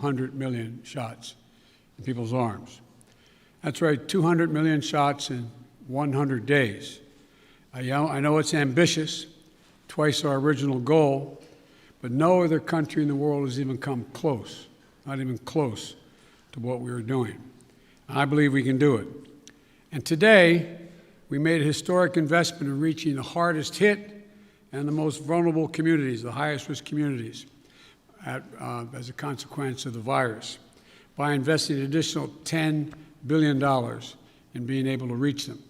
100 million shots in people's arms. That's right, 200 million shots in 100 days. I know it's ambitious, twice our original goal, but no other country in the world has even come close, not even close to what we were doing. And I believe we can do it. And today, we made a historic investment in reaching the hardest hit and the most vulnerable communities, the highest risk communities, as a consequence of the virus, by investing an additional $10 billion in being able to reach them.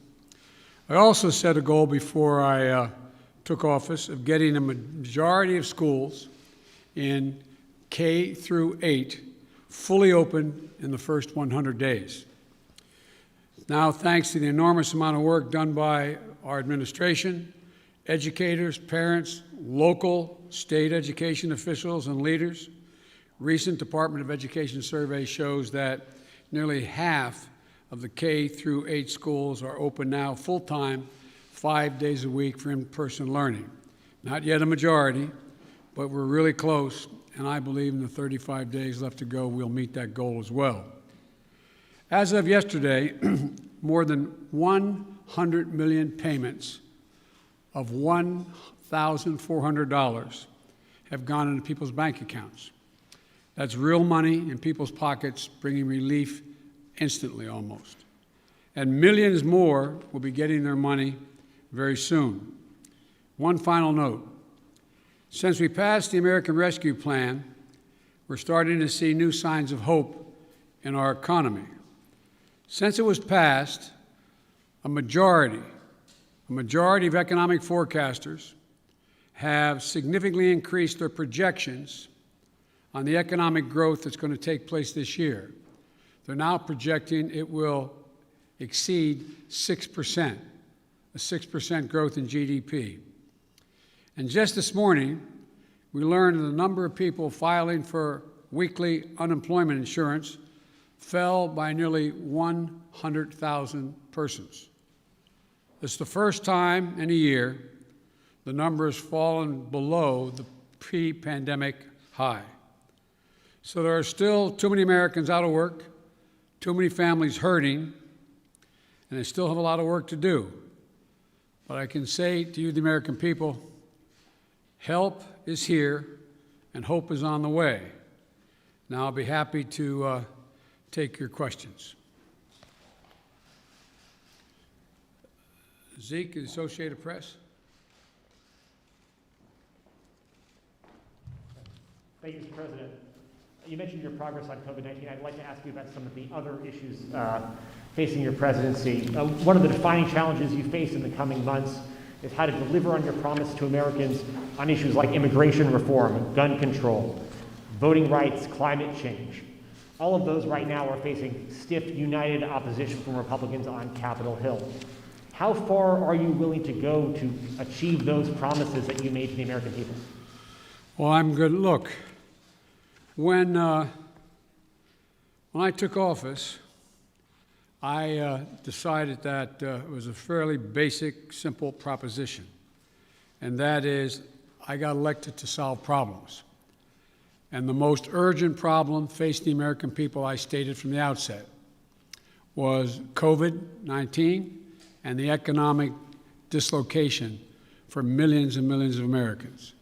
I also set a goal before I took office of getting a majority of schools in K through 8 fully open in the first 100 days. Now, thanks to the enormous amount of work done by our administration, educators, parents, local, state education officials, and leaders, recent Department of Education survey shows that nearly half of the K through 8 schools are open now full-time, 5 days a week for in-person learning. Not yet a majority, but we're really close, and I believe in the 35 days left to go, we'll meet that goal as well. As of yesterday, more than 100 million payments of $1,400 have gone into people's bank accounts. That's real money in people's pockets, bringing relief instantly almost. And millions more will be getting their money very soon. One final note. Since we passed the American Rescue Plan, we're starting to see new signs of hope in our economy. Since it was passed, a majority of economic forecasters have significantly increased their projections on the economic growth that's going to take place this year. They're now projecting it will exceed 6%, a 6% growth in GDP. And just this morning, we learned that the number of people filing for weekly unemployment insurance fell by nearly 100,000 persons. It's the first time in a year the number has fallen below the pre-pandemic high. So there are still too many Americans out of work, too many families hurting, and they still have a lot of work to do. But I can say to you, the American people, help is here and hope is on the way. Now I'll be happy to take your questions. Zeke, the Associated Press. Thank you, Mr. President. You mentioned your progress on COVID-19. I'd like to ask you about some of the other issues facing your presidency. One of the defining challenges you face in the coming months is how to deliver on your promise to Americans on issues like immigration reform, gun control, voting rights, climate change. All of those right now are facing stiff, united opposition from Republicans on Capitol Hill. How far are you willing to go to achieve those promises that you made to the American people? Well, I'm good. Look, when I took office, I decided that it was a fairly basic, simple proposition, and that is I got elected to solve problems. And the most urgent problem facing the American people, I stated from the outset, was COVID-19 and the economic dislocation for millions and millions of Americans.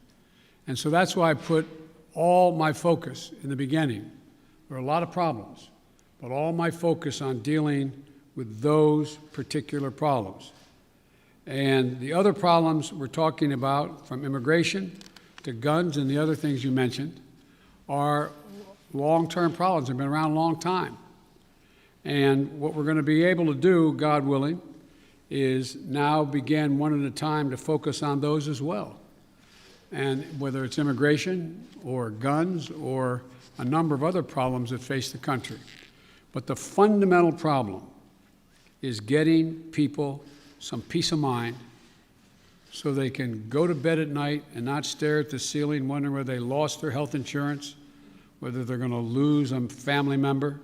And so that's why I put all my focus in the beginning. There are a lot of problems, but all my focus on dealing with those particular problems. And the other problems we're talking about, from immigration to guns and the other things you mentioned, are long-term problems. They've been around a long time. And what we're going to be able to do, God willing, is now begin one at a time to focus on those as well. And whether it's immigration or guns or a number of other problems that face the country. But the fundamental problem is getting people some peace of mind so they can go to bed at night and not stare at the ceiling wondering whether they lost their health insurance, whether they're going to lose a family member,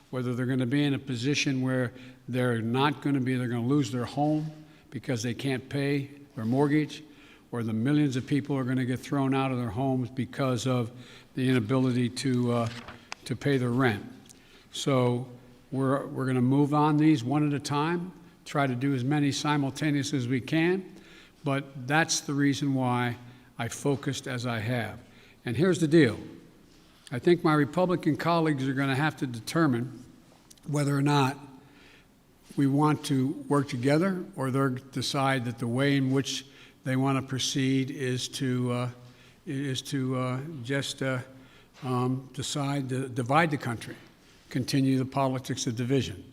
whether they're going to be in a position where they're going to lose their home because they can't pay their mortgage, or the millions of people are going to get thrown out of their homes because of the inability to to pay their rent. So we're going to move on these one at a time, try to do as many simultaneously as we can, but that's the reason why I focused as I have. And here's the deal. I think my Republican colleagues are going to have to determine whether or not we want to work together, or they'll decide that the way in which they want to proceed is to just decide to divide the country, continue the politics of division.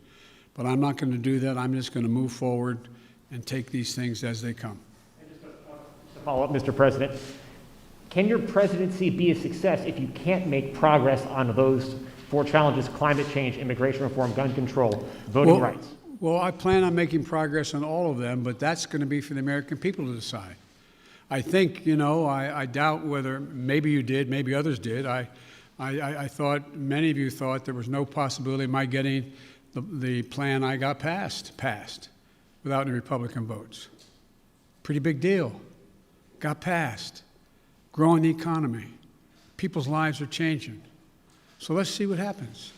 But I'm not going to do that. I'm just going to move forward and take these things as they come. And just to follow up, Mr. President, can your presidency be a success if you can't make progress on those 4 challenges: climate change, immigration reform, gun control, voting rights? Well, I plan on making progress on all of them, but that's going to be for the American people to decide. I think, I doubt whether, maybe you did, maybe others did. I thought, many of you thought there was no possibility of my getting the plan I got passed without any Republican votes. Pretty big deal. Got passed. Growing the economy. People's lives are changing. So let's see what happens.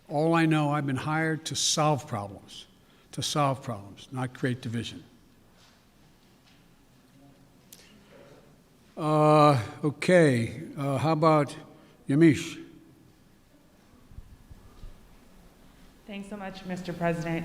All I know, I've been hired to solve problems, not create division. Okay, how about Yamiche? Thanks so much, Mr. President.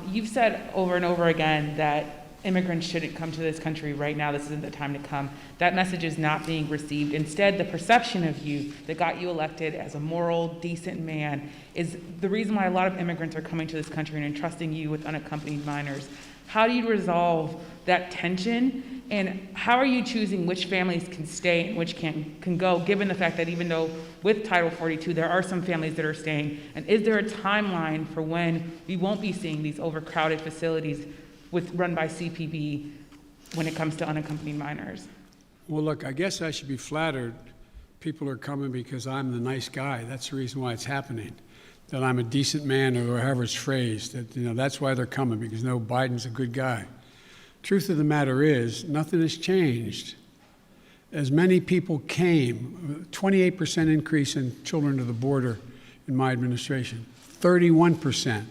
You've said over and over again that immigrants shouldn't come to this country right now. This isn't the time to come. That message is not being received. Instead, the perception of you that got you elected as a moral, decent man is the reason why a lot of immigrants are coming to this country and entrusting you with unaccompanied minors. How do you resolve that tension? And how are you choosing which families can stay and which can go, given the fact that even though with Title 42, there are some families that are staying? And is there a timeline for when we won't be seeing these overcrowded facilities run by CPB when it comes to unaccompanied minors? Well, look, I guess I should be flattered. People are coming because I'm the nice guy. That's the reason why it's happening. That I'm a decent man, or however it's phrased. That's why they're coming, because Biden's a good guy. Truth of the matter is, nothing has changed. As many people came, 28% increase in children to the border in my administration, 31%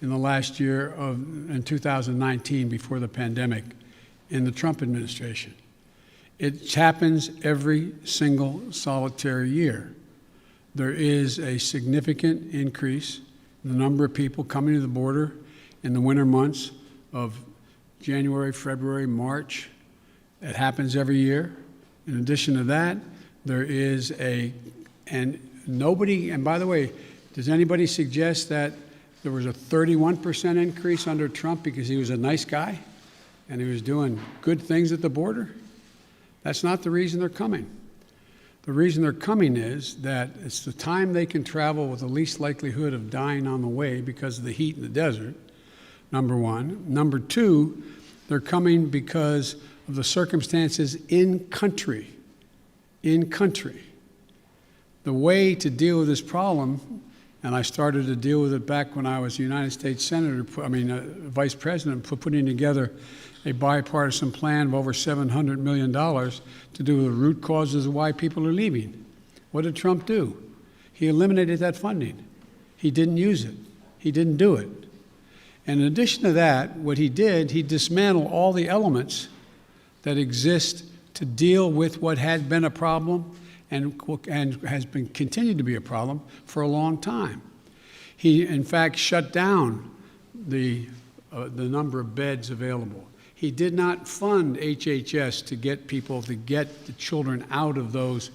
in the last year in 2019, before the pandemic, in the Trump administration. It happens every single solitary year. There is a significant increase in the number of people coming to the border in the winter months of January, February, March. It happens every year. In addition to that, there is and by the way, does anybody suggest that there was a 31% increase under Trump because he was a nice guy and he was doing good things at the border? That's not the reason they're coming. The reason they're coming is that it's the time they can travel with the least likelihood of dying on the way because of the heat in the desert, number one. Number two, they're coming because of the circumstances in country. In country. The way to deal with this problem, and I started to deal with it back when I was a United States Vice President, putting together a bipartisan plan of over $700 million to do with the root causes of why people are leaving. What did Trump do? He eliminated that funding. He didn't use it. He didn't do it. And in addition to that, what he did, he dismantled all the elements that exist to deal with what had been a problem and has been continued to be a problem for a long time. He, in fact, shut down the number of beds available. He did not fund HHS to get the children out of those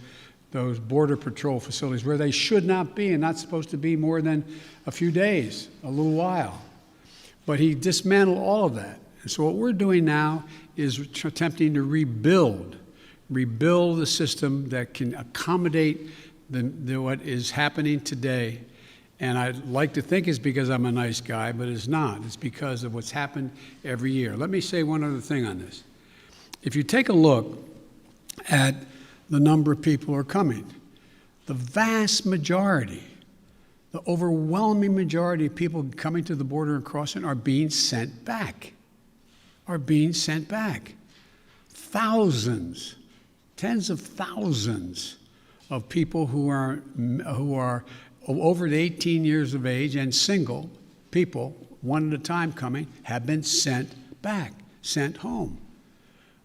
Border Patrol facilities where they should not be and not supposed to be more than a few days, a little while. But he dismantled all of that. And so what we're doing now is attempting to rebuild the system that can accommodate what is happening today. And I'd like to think it's because I'm a nice guy, but it's not. It's because of what's happened every year. Let me say one other thing on this. If you take a look at the number of people who are coming, the vast majority, the overwhelming majority of people coming to the border and crossing are being sent back. Thousands, tens of thousands of people who are over the 18 years of age and single people, one at a time coming, have been sent back, sent home.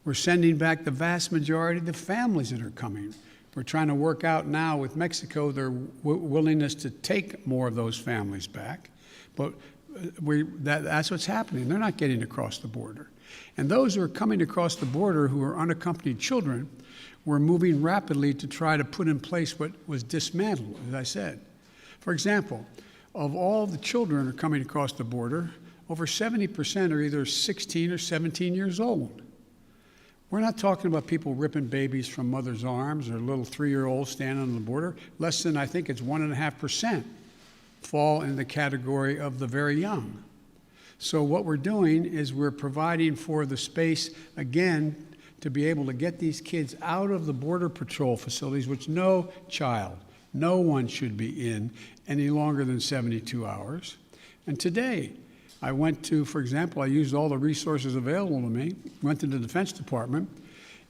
We're sending back the vast majority of the families that are coming. We're trying to work out now with Mexico their willingness to take more of those families back. But that's what's happening. They're not getting across the border. And those who are coming across the border who are unaccompanied children, we're moving rapidly to try to put in place what was dismantled, as I said. For example, of all the children who are coming across the border, over 70% are either 16 or 17 years old. We're not talking about people ripping babies from mother's arms or little 3-year-olds standing on the border. Less than, I think it's 1.5% fall in the category of the very young. So what we're doing is we're providing for the space, again, to be able to get these kids out of the Border Patrol facilities, which no child, no one should be in any longer than 72 hours. And today, I went to, for example, I used all the resources available to me, went to the Defense Department,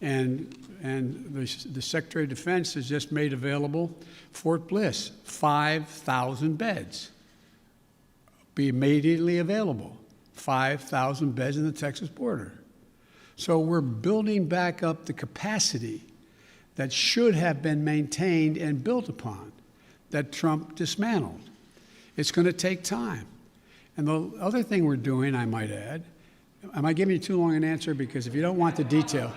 and the Secretary of Defense has just made available Fort Bliss, 5,000 beds. Be immediately available, 5,000 beds in the Texas border. So we're building back up the capacity that should have been maintained and built upon, that Trump dismantled. It's going to take time. And the other thing we're doing, I might add, am I giving you too long an answer? Because if you don't want the detail.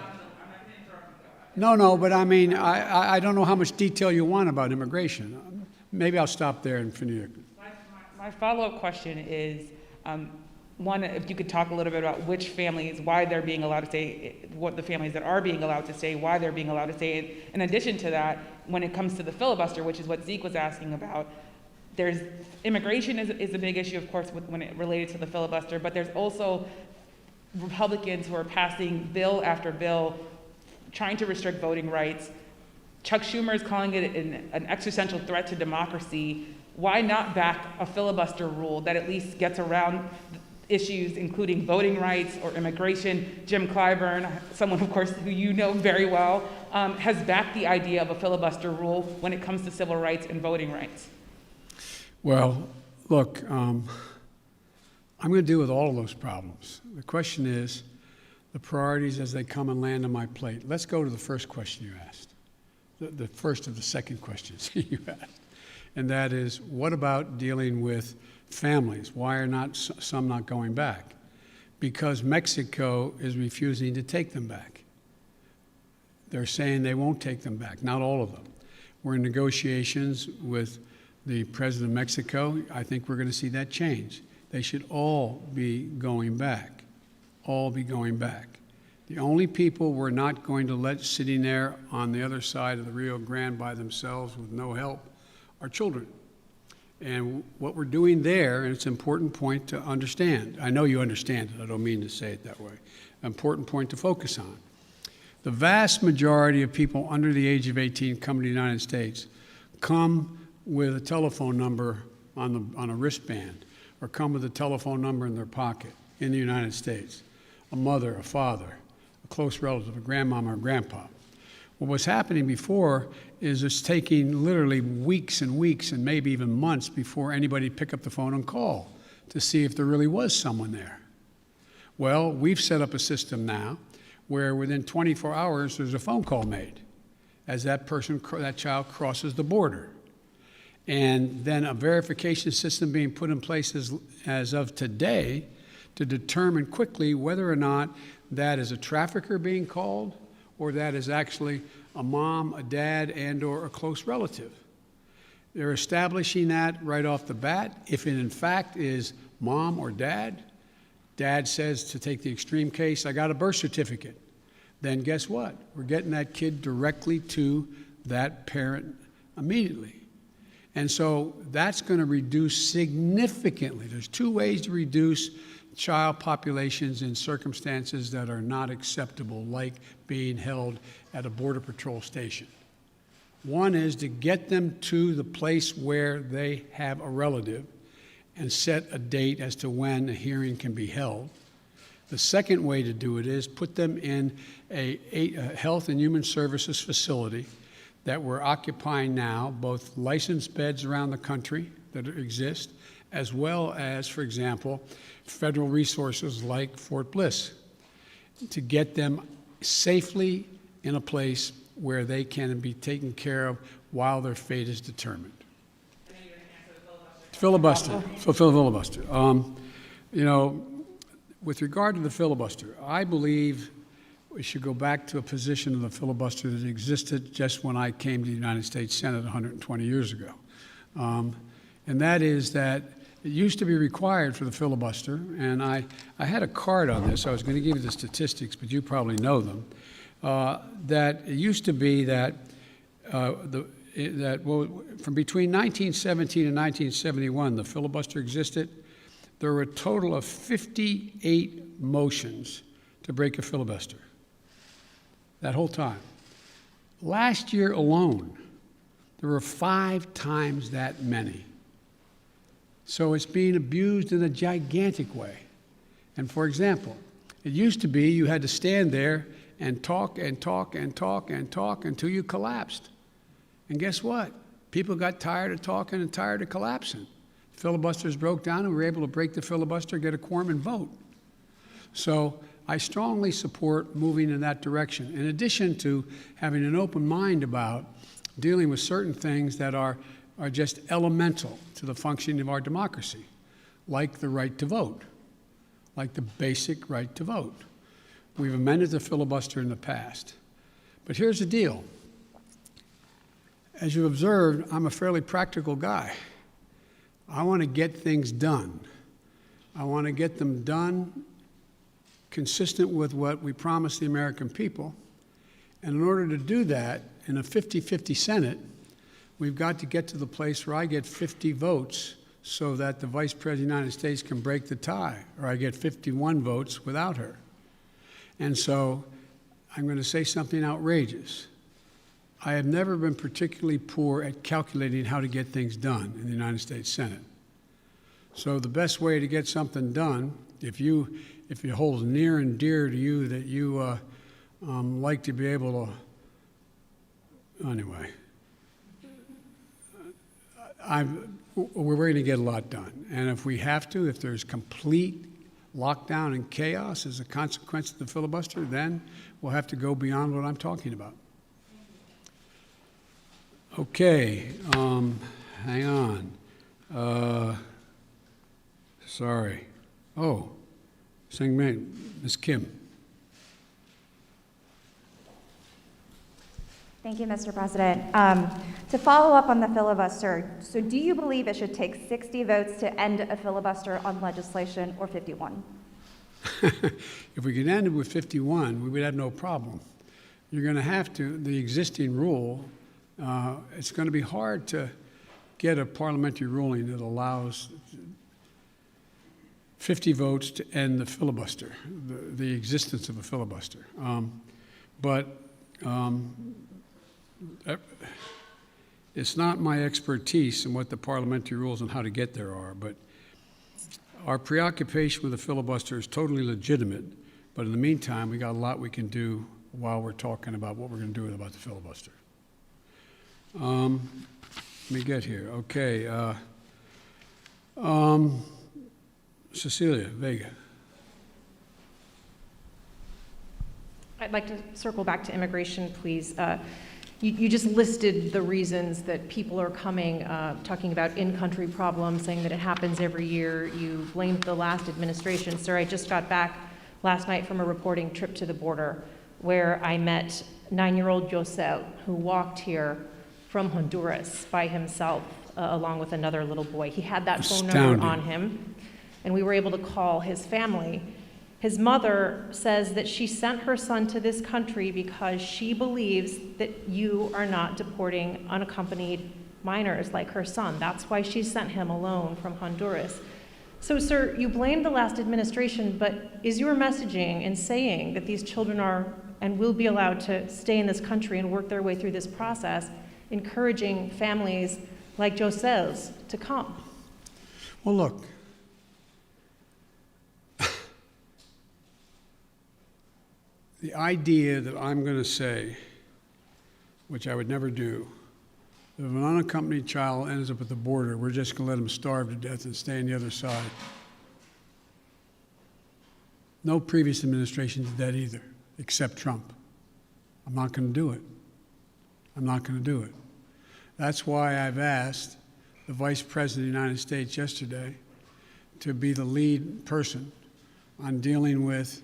No, but I mean, I don't know how much detail you want about immigration. Maybe I'll stop there and finish. My follow-up question is, one, if you could talk a little bit about which families, why they're being allowed to stay, what the families that are being allowed to stay, why they're being allowed to stay. In addition to that, when it comes to the filibuster, which is what Zeke was asking about, there's immigration is a big issue, of course, when it related to the filibuster, but there's also Republicans who are passing bill after bill trying to restrict voting rights. Chuck Schumer is calling it an existential threat to democracy. Why not back a filibuster rule that at least gets around issues including voting rights or immigration? Jim Clyburn, someone, of course, who you know very well, has backed the idea of a filibuster rule when it comes to civil rights and voting rights. Well, look, I'm going to deal with all of those problems. The question is the priorities as they come and land on my plate. Let's go to the first question you asked, the first of the second questions you asked, and that is, what about dealing with families? Why are not some not going back? Because Mexico is refusing to take them back. They're saying they won't take them back, not all of them. We're in negotiations with the president of Mexico. I think we're going to see that change. They should all be going back, all be going back. The only people we're not going to let sitting there on the other side of the Rio Grande by themselves with no help are children. And what we're doing there, and it's an important point to understand. I know you understand it. I don't mean to say it that way. An important point to focus on. The vast majority of people under the age of 18 come to the United States come with a telephone number on a wristband, or come with a telephone number in their pocket in the United States. A mother, a father, a close relative, a grandmama or grandpa. What was happening before is it's taking literally weeks and weeks and maybe even months before anybody pick up the phone and call to see if there really was someone there. Well, we've set up a system now where within 24 hours there's a phone call made as that child crosses the border. And then a verification system being put in place as of today to determine quickly whether or not that is a trafficker being called or that is actually a mom, a dad, and or a close relative. They're establishing that right off the bat. If it in fact is mom or dad, dad says, to take the extreme case, I got a birth certificate. Then guess what? We're getting that kid directly to that parent immediately. And so that's going to reduce significantly. There's two ways to reduce child populations in circumstances that are not acceptable, like being held at a Border Patrol station. One is to get them to the place where they have a relative and set a date as to when a hearing can be held. The second way to do it is put them in a Health and Human Services facility that we're occupying now, both licensed beds around the country that exist, as well as, for example, federal resources like Fort Bliss, to get them safely in a place where they can be taken care of while their fate is determined. Filibuster. Filibuster. With regard to the filibuster, I believe we should go back to a position of the filibuster that existed just when I came to the United States Senate 120 years ago. And that is that it used to be required for the filibuster, and I had a card on this. I was going to give you the statistics, but you probably know them, that it used to be that, from between 1917 and 1971, the filibuster existed. There were a total of 58 motions to break a filibuster that whole time. Last year alone, there were 5 times that many. So it's being abused in a gigantic way. And for example, it used to be you had to stand there and talk and talk and talk and talk until you collapsed. And guess what? People got tired of talking and tired of collapsing. Filibusters broke down, and we were able to break the filibuster, get a quorum, and vote. So I strongly support moving in that direction, in addition to having an open mind about dealing with certain things that are just elemental to the functioning of our democracy, like the right to vote, like the basic right to vote. We've amended the filibuster in the past. But here's the deal. As you observed, I'm a fairly practical guy. I want to get things done. I want to get them done consistent with what we promised the American people. And in order to do that, in a 50-50 Senate, we've got to get to the place where I get 50 votes so that the Vice President of the United States can break the tie, or I get 51 votes without her. And so I'm going to say something outrageous. I have never been particularly poor at calculating how to get things done in the United States Senate. So the best way to get something done, if it holds near and dear to you that you like to be able to, anyway, we're going to get a lot done. And if we have to, if there's complete lockdown and chaos as a consequence of the filibuster, then we'll have to go beyond what I'm talking about. Okay, hang on. Sorry. Oh, Ms. Kim. Thank you, Mr. President. To follow up on the filibuster, so do you believe it should take 60 votes to end a filibuster on legislation, or 51? If we could end it with 51, we would have no problem. You're going to have to, the existing rule, it's going to be hard to get a parliamentary ruling that allows 50 votes to end the filibuster, the existence of a filibuster. It's not my expertise in what the parliamentary rules and how to get there are, but our preoccupation with the filibuster is totally legitimate. But in the meantime, we got a lot we can do while we're talking about what we're going to do about the filibuster. Let me get here. Okay. Cecilia Vega. I'd like to circle back to immigration, please. You just listed the reasons that people are coming, talking about in-country problems, saying that it happens every year. You blamed the last administration. Sir, I just got back last night from a reporting trip to the border where I met 9-year-old Josel, who walked here from Honduras by himself, along with another little boy. He had that phone number on him, and we were able to call his family. His mother says that she sent her son to this country because she believes that you are not deporting unaccompanied minors like her son. That's why she sent him alone from Honduras. So, sir, you blame the last administration, but is your messaging in saying that these children are and will be allowed to stay in this country and work their way through this process, encouraging families like Josel's to come? Well, look. The idea that I'm going to say which I would never do. If an unaccompanied child ends up at the border, we're just going to let them starve to death and stay on the other side. No previous administration did that either, except Trump. I'm not going to do it. I'm not going to do it. That's why I've asked the Vice President of the United States yesterday to be the lead person on dealing with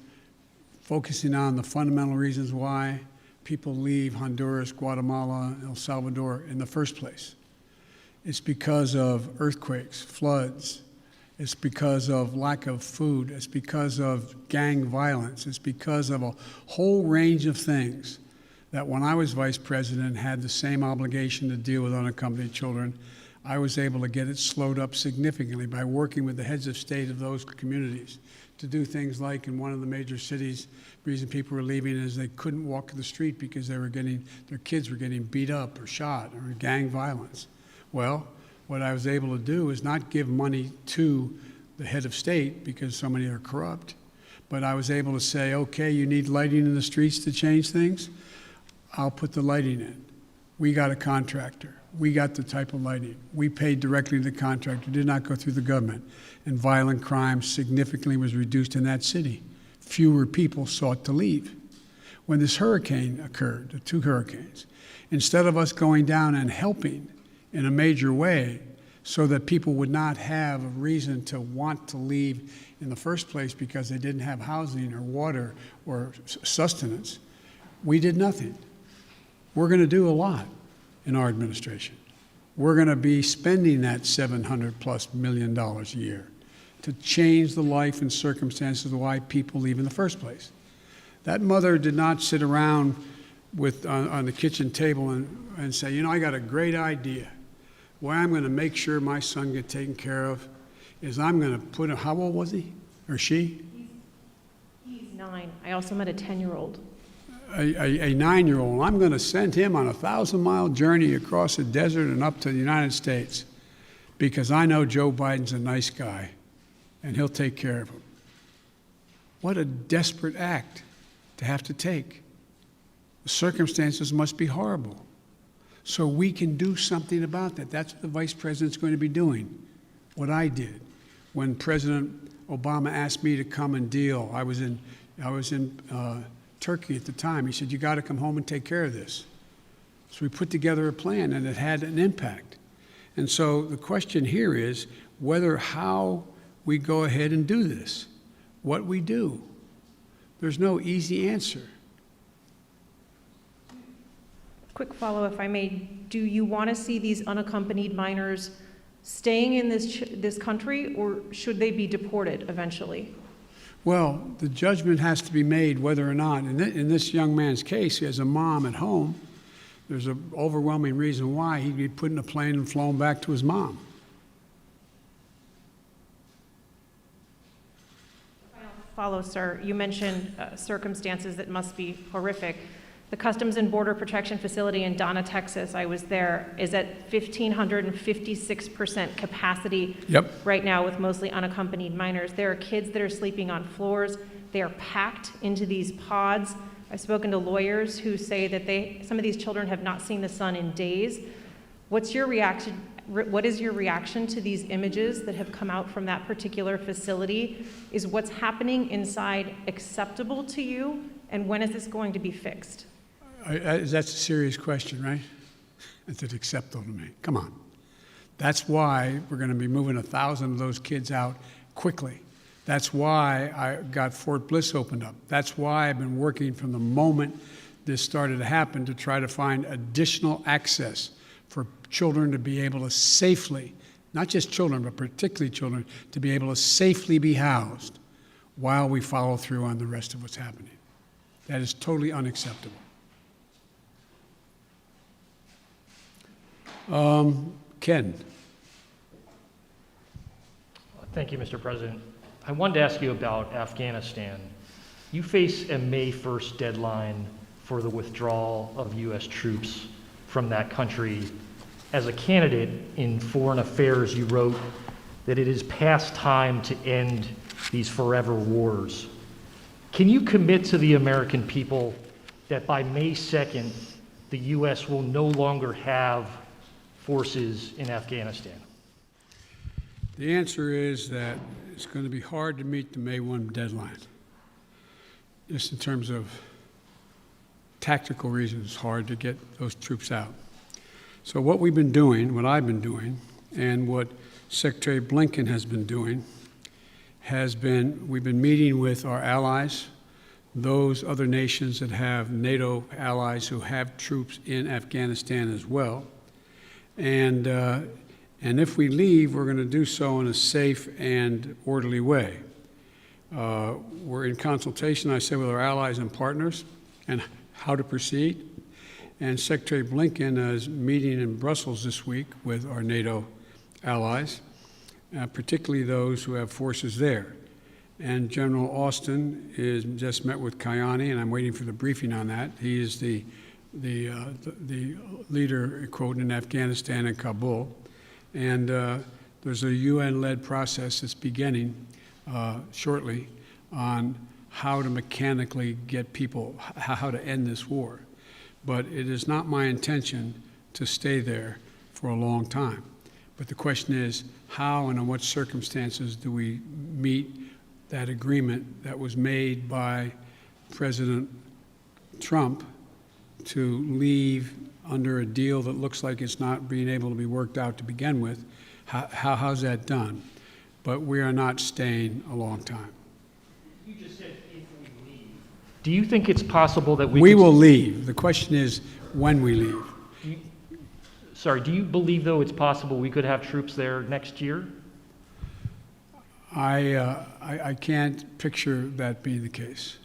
focusing on the fundamental reasons why people leave Honduras, Guatemala, El Salvador in the first place. It's because of earthquakes, floods. It's because of lack of food. It's because of gang violence. It's because of a whole range of things that when I was vice president had the same obligation to deal with unaccompanied children. I was able to get it slowed up significantly by working with the heads of state of those communities to do things like in one of the major cities, the reason people were leaving is they couldn't walk the street because their kids were getting beat up or shot or gang violence. Well, what I was able to do is not give money to the head of state because so many are corrupt, but I was able to say, okay, you need lighting in the streets to change things? I'll put the lighting in. We got a contractor. We got the type of lighting. We paid directly to the contractor, did not go through the government. And violent crime significantly was reduced in that city. Fewer people sought to leave. When this hurricane occurred, the 2 hurricanes, instead of us going down and helping in a major way so that people would not have a reason to want to leave in the first place because they didn't have housing or water or sustenance, we did nothing. We're going to do a lot in our administration. We're going to be spending that $700+ million a year to change the life and circumstances of why people leave in the first place. That mother did not sit around on the kitchen table and say, you know, I got a great idea. Way I'm going to make sure my son gets taken care of is I'm going to put him, how old was he or she? He's 9. I also met a 10-year-old. A 9-year-old. I'm going to send him on a 1,000-mile journey across the desert and up to the United States because I know Joe Biden's a nice guy and he'll take care of him. What a desperate act to have to take. The circumstances must be horrible. So we can do something about that. That's what the vice president's going to be doing, what I did. When President Obama asked me to come and deal, I was in Turkey at the time. He said, you got to come home and take care of this. So we put together a plan, and it had an impact. And so the question here is how we go ahead and do this, what we do. There's no easy answer. Quick follow, if I may. Do you want to see these unaccompanied minors staying in this country, or should they be deported eventually? Well, the judgment has to be made whether or not, in this young man's case, he has a mom at home. There's an overwhelming reason why he'd be put in a plane and flown back to his mom. Follow, sir. You mentioned circumstances that must be horrific. The Customs and Border Protection Facility in Donna, Texas, I was there, is at 1,556% capacity right now with mostly unaccompanied minors. There are kids that are sleeping on floors. They are packed into these pods. I've spoken to lawyers who say that some of these children have not seen the sun in days. What's your reaction? What is your reaction to these images that have come out from that particular facility? Is what's happening inside acceptable to you? And when is this going to be fixed? That's a serious question, right? Is it acceptable to me? Come on. That's why we're going to be moving 1,000 of those kids out quickly. That's why I got Fort Bliss opened up. That's why I've been working from the moment this started to happen to try to find additional access for children to be able to safely, not just children, but particularly children, to be able to safely be housed while we follow through on the rest of what's happening. That is totally unacceptable. Ken. Thank you, Mr. President. I wanted to ask you about Afghanistan. You face a May 1st deadline for the withdrawal of U.S. troops from that country. As a candidate in foreign affairs, you wrote that it is past time to end these forever wars. Can you commit to the American people that by May 2nd, the U.S. will no longer have forces in Afghanistan? The answer is that it's going to be hard to meet the May 1 deadline. Just in terms of tactical reasons, it's hard to get those troops out. So what we've been doing, what I've been doing, and what Secretary Blinken has been doing, we've been meeting with our allies, those other nations that have NATO allies who have troops in Afghanistan as well. And if we leave, we're going to do so in a safe and orderly way. We're in consultation, I say, with our allies and partners and how to proceed. And Secretary Blinken is meeting in Brussels this week with our NATO allies, particularly those who have forces there. And General Austin is just met with Kayani, and I'm waiting for the briefing on that. He is the leader, quote, in Afghanistan and Kabul. And there's a UN-led process that's beginning shortly on how to mechanically get people, how to end this war. But it is not my intention to stay there for a long time. But the question is, how and in what circumstances do we meet that agreement that was made by President Trump to leave under a deal that looks like it's not being able to be worked out to begin with? How's that done? But we are not staying a long time. You just said if we leave. Do you think it's possible that We will leave. The question is when we leave. Do you believe, though, it's possible we could have troops there next year? I can't picture that being the case.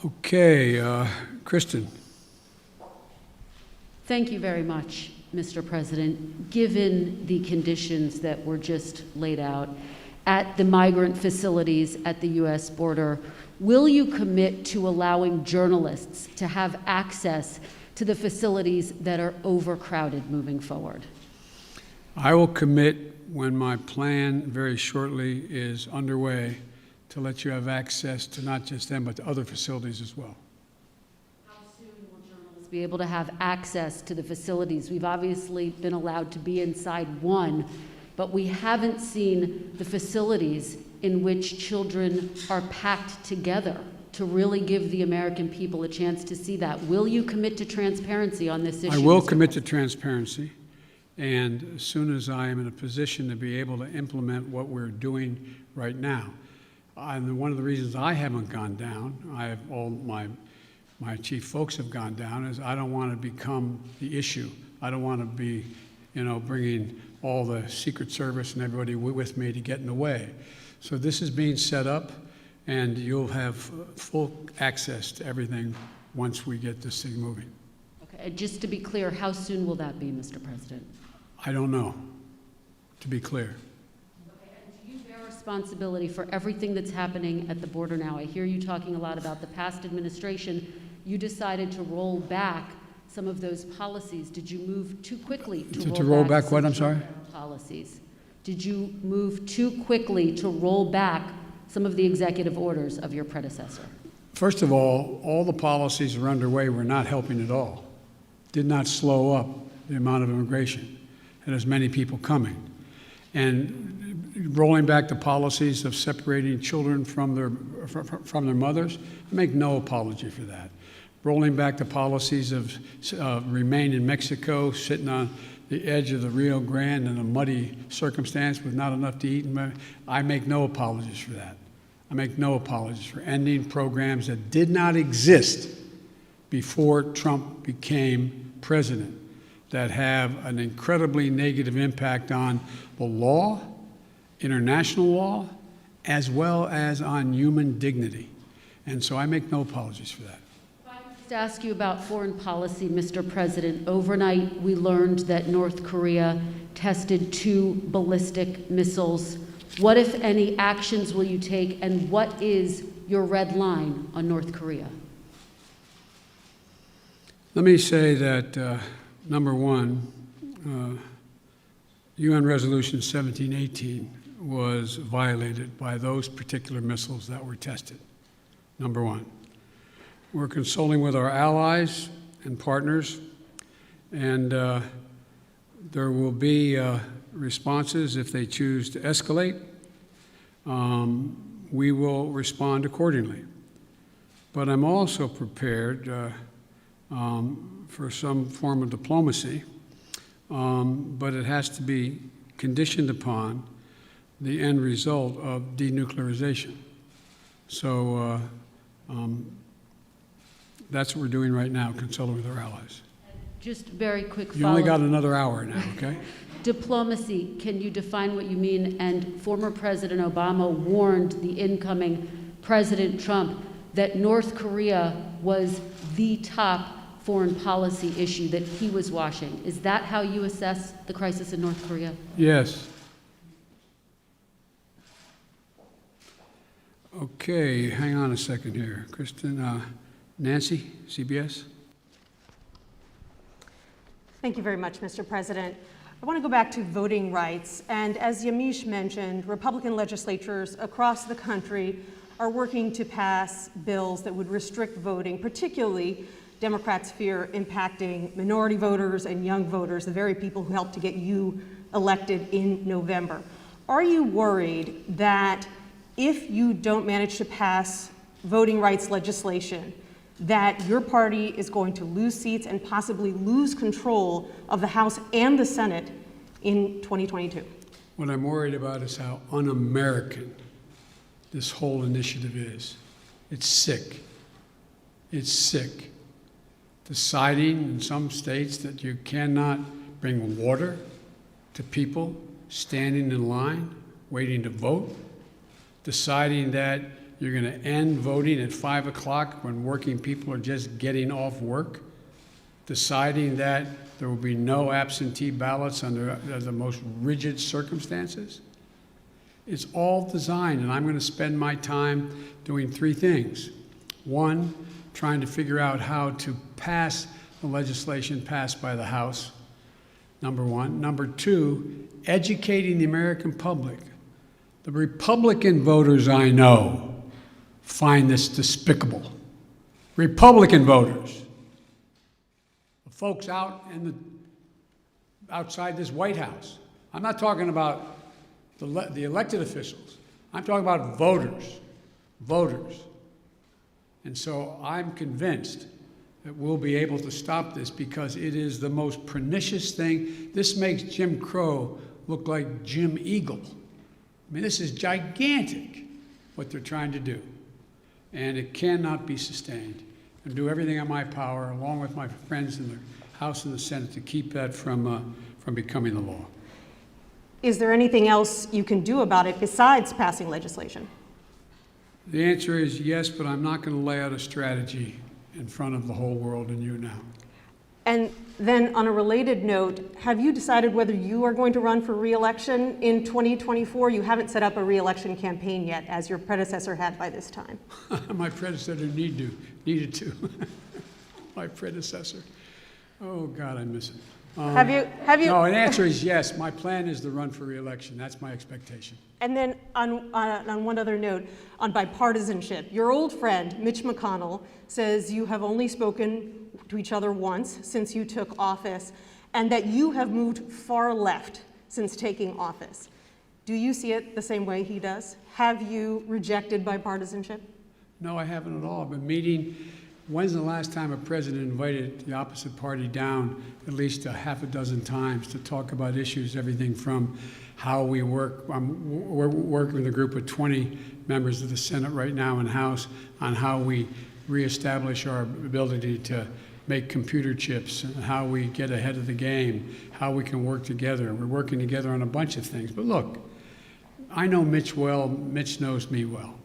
Okay, Kristen. Thank you very much, Mr. President. Given the conditions that were just laid out at the migrant facilities at the U.S. border, will you commit to allowing journalists to have access to the facilities that are overcrowded moving forward? I will commit when my plan very shortly is underway to let you have access to not just them, but to other facilities as well. How soon will journalists be able to have access to the facilities? We've obviously been allowed to be inside one, but we haven't seen the facilities in which children are packed together to really give the American people a chance to see that. Will you commit to transparency on this issue? I will commit to transparency, and as soon as I am in a position to be able to implement what we're doing right now. And one of the reasons I haven't gone down, all my chief folks have gone down, is I don't want to become the issue. I don't want to be, bringing all the Secret Service and everybody with me to get in the way. So this is being set up, and you'll have full access to everything once we get this thing moving. Okay, and just to be clear, how soon will that be, Mr. President? I don't know, to be clear. Okay, and do you bear responsibility for everything that's happening at the border now? I hear you talking a lot about the past administration. You decided to roll back some of those policies. Did you move too quickly to roll back what? I'm sorry? Policies. Did you move too quickly to roll back some of the executive orders of your predecessor? First of all the policies that are underway were not helping at all. Did not slow up the amount of immigration, and as many people coming. And rolling back the policies of separating children from their mothers, I make no apology for that. Rolling back the policies of remain in Mexico, sitting on the edge of the Rio Grande in a muddy circumstance with not enough to eat, I make no apologies for that. I make no apologies for ending programs that did not exist before Trump became president, that have an incredibly negative impact on the law, international law, as well as on human dignity. And so I make no apologies for that. To ask you about foreign policy, Mr. President. Overnight, we learned that North Korea tested 2 ballistic missiles. What, if any, actions will you take, and what is your red line on North Korea? Let me say that, number one, UN Resolution 1718 was violated by those particular missiles that were tested. number one. We're consulting with our allies and partners, and there will be responses if they choose to escalate. We will respond accordingly. But I'm also prepared for some form of diplomacy, but it has to be conditioned upon the end result of denuclearization. So that's what we're doing right now, consulting with our allies. Just very quick You only follow-up. got another hour now, okay? Diplomacy, can you define what you mean? And former President Obama warned the incoming President Trump that North Korea was the top foreign policy issue that he was watching. Is that how you assess the crisis in North Korea? Yes. Okay, hang on a second here. Kristen, Nancy, CBS? Thank you very much, Mr. President. I want to go back to voting rights. And as Yamiche mentioned, Republican legislatures across the country are working to pass bills that would restrict voting, particularly Democrats fear impacting minority voters and young voters, the very people who helped to get you elected in November. Are you worried that if you don't manage to pass voting rights legislation, that your party is going to lose seats and possibly lose control of the House and the Senate in 2022? What I'm worried about is how un-American this whole initiative is. It's sick. It's sick. Deciding in some states that you cannot bring water to people standing in line, waiting to vote. Deciding that you're going to end voting at 5 o'clock when working people are just getting off work. Deciding that there will be no absentee ballots under the most rigid circumstances. It's all designed, and I'm going to spend my time doing three things. One, trying to figure out how to pass the legislation passed by the House, number one. Number two, educating the American public. The Republican voters I know find this despicable. Republican voters. The folks outside this White House. I'm not talking about the elected officials. I'm talking about voters. Voters. And so I'm convinced that we'll be able to stop this because it is the most pernicious thing. This makes Jim Crow look like Jim Eagle. I mean, this is gigantic, what they're trying to do. And it cannot be sustained. And do everything in my power, along with my friends in the House and the Senate, to keep that from becoming the law. Is there anything else you can do about it besides passing legislation? The answer is yes, but I'm not going to lay out a strategy in front of the whole world and you now. And then on a related note, have you decided whether you are going to run for re-election in 2024? You haven't set up a re-election campaign yet, as your predecessor had by this time. My predecessor needed to. My predecessor. Oh, God, I miss it. Have you? No, the answer is yes. My plan is to run for re-election. That's my expectation. And then on one other note, on bipartisanship, your old friend, Mitch McConnell, says you have only spoken to each other once since you took office, and that you have moved far left since taking office. Do you see it the same way he does? Have you rejected bipartisanship? No, I haven't at all. I've been meeting. When's the last time a president invited the opposite party down at least a half a dozen times to talk about issues, everything from how we work. We're working with a group of 20 members of the Senate right now and House on how we reestablish our ability to make computer chips, and how we get ahead of the game, how we can work together. We're working together on a bunch of things. But look, I know Mitch well. Mitch knows me well.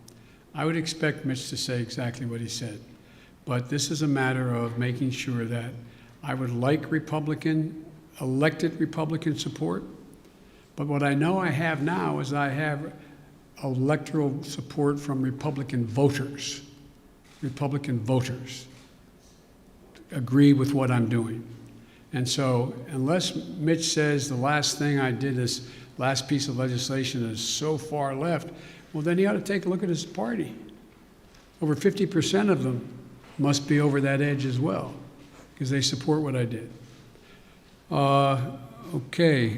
I would expect Mitch to say exactly what he said. But this is a matter of making sure that I would like elected Republican support. But what I know I have now is I have electoral support from Republican voters. Republican voters agree with what I'm doing. And so unless Mitch says the last thing I did, this last piece of legislation, is so far left, well, then he ought to take a look at his party. Over 50% of them must be over that edge as well, because they support what I did. Okay,